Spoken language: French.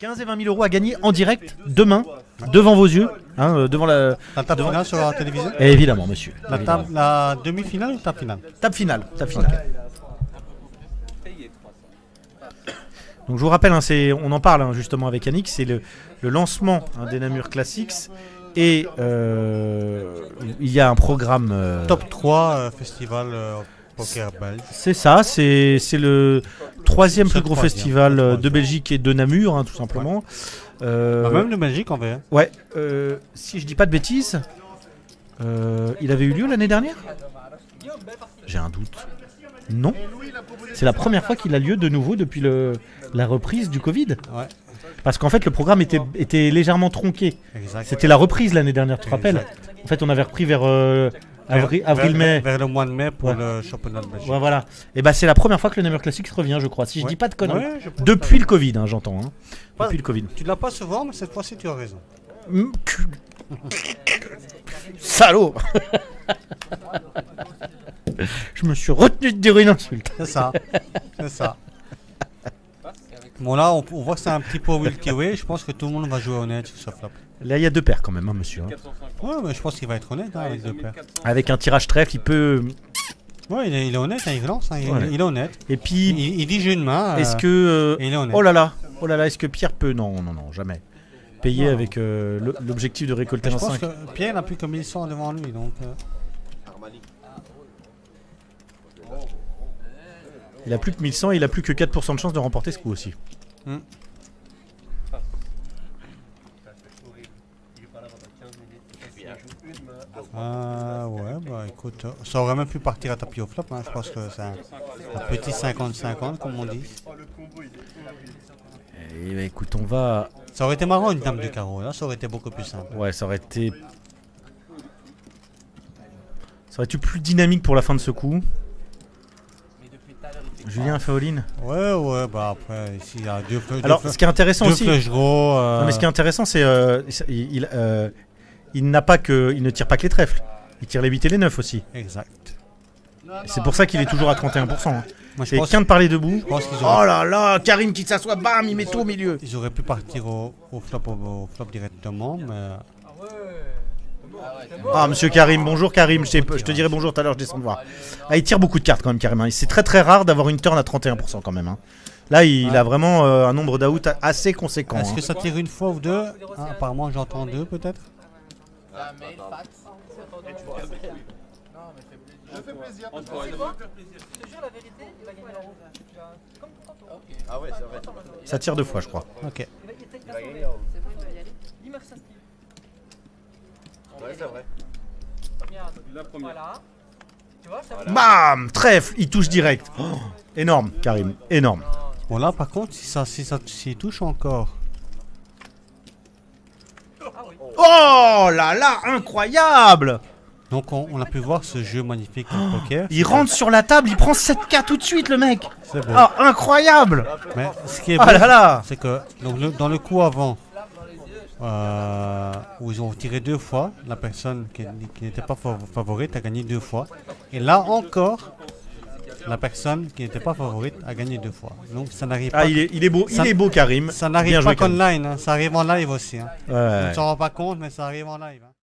15 et 20 000 euros à gagner en direct demain, devant vos yeux, hein, devant la. La table finale sur la télévision. Évidemment, monsieur. La demi-finale ou table finale? Table finale. Donc je vous rappelle, hein, on en parle hein, justement avec Yannick, c'est le lancement hein, des Namur Classics et il y a un programme Top 3 festival poker belge. C'est ça, c'est le troisième plus gros troisième, festival le de troisième. Belgique et de Namur, hein, tout simplement. Même de Belgique en vrai. Ouais, si je dis pas de bêtises, il avait eu lieu l'année dernière? J'ai un doute. Non. C'est la première fois qu'il a lieu de nouveau depuis la reprise du Covid. Ouais. Parce qu'en fait, le programme était légèrement tronqué. Exact. C'était la reprise l'année dernière, tu te rappelles? En fait, on avait repris vers avril-mai. Vers le mois de mai pour le championnat de Belgique. Ouais, voilà. Et bah c'est la première fois que le Namur Classics revient, je crois. Si je dis pas de conneries. Ouais, je pense Depuis que- le Covid, hein, j'entends. Hein. Pas- Depuis le Covid. Tu l'as pas souvent, mais cette fois-ci tu as raison. Salaud. Je me suis retenu de dire une insulte. C'est ça. C'est ça. Bon là, on voit que c'est un petit peu Wilkie Way. Je pense que tout le monde va jouer honnête sur ce flop. Là, il y a deux paires quand même, hein, monsieur. Hein. Ouais, mais je pense qu'il va être honnête hein, avec deux paires. Avec un tirage trèfle, il peut. Ouais, il est honnête, hein, il lance, hein, Ouais. il est honnête. Et puis, Il dit j'ai une main. est-ce que. et il est honnête. Oh là là, est-ce que Pierre peut. Non, jamais. Payer Non. avec l'objectif de récolter Je un pense 5. que Pierre n'a plus que 1100 devant lui, donc. Il a plus que 1100 et il a plus que 4% de chance de remporter ce coup aussi. Ouais, bah écoute, ça aurait même pu partir à tapis au flop, hein. Je pense que c'est un petit 50-50 comme on dit. Et bah, écoute, on va. Ça aurait été marrant une dame de carreau, là ça aurait été beaucoup plus simple. Ouais, ça aurait été. Ça aurait été plus dynamique pour la fin de ce coup. Julien a fait all-in. Ouais, bah après, ici il y a deux flèches. Alors, ce qui est intéressant deux aussi. flèches gros. Non, mais ce qui est intéressant, c'est il n'a pas que, il ne tire pas que les trèfles. Il tire les 8 et les 9 aussi. Exact. Et c'est pour ça qu'il est toujours à 31%. Hein. Moi je Et pense, qu'un de parler debout. je pense qu'ils Oh auraient, là là, Karim qui s'assoit, bam, il met tout au milieu. ils auraient pu partir au flop directement, mais. Ah, monsieur Karim, bonjour Karim, je te dirai bonjour tout à l'heure, je descends de voir. Ah, il tire beaucoup de cartes quand même, Karim. Hein. C'est très très rare d'avoir une turn à 31% quand même. Hein. Là, il a vraiment un nombre d'out assez conséquent. Est-ce Hein. que ça tire une fois ou deux? Ah, apparemment j'entends deux peut-être. Ça tire deux fois, je crois. Ok. Bam, trèfle, il touche direct. Oh, énorme, Karim, énorme. Bon là par contre s'il touche encore. Oh là là, incroyable. Donc on a pu voir ce jeu magnifique de poker. Il rentre sur la table, il prend 7K tout de suite, le mec. C'est beau. Ah, incroyable. Mais ce qui est beau, Ah là là. c'est que donc, dans le coup avant, où ils ont tiré deux fois, la personne qui n'était pas favorite a gagné deux fois. Et là encore, la personne qui n'était pas favorite a gagné deux fois. Donc ça n'arrive pas. Ah, il est beau, Ça- il est beau, Karim. Ça Bien n'arrive joué, pas Karim. qu'online, hein, ça arrive en live aussi. Hein. On Ouais. ne s'en rend pas compte, mais ça arrive en live. Hein.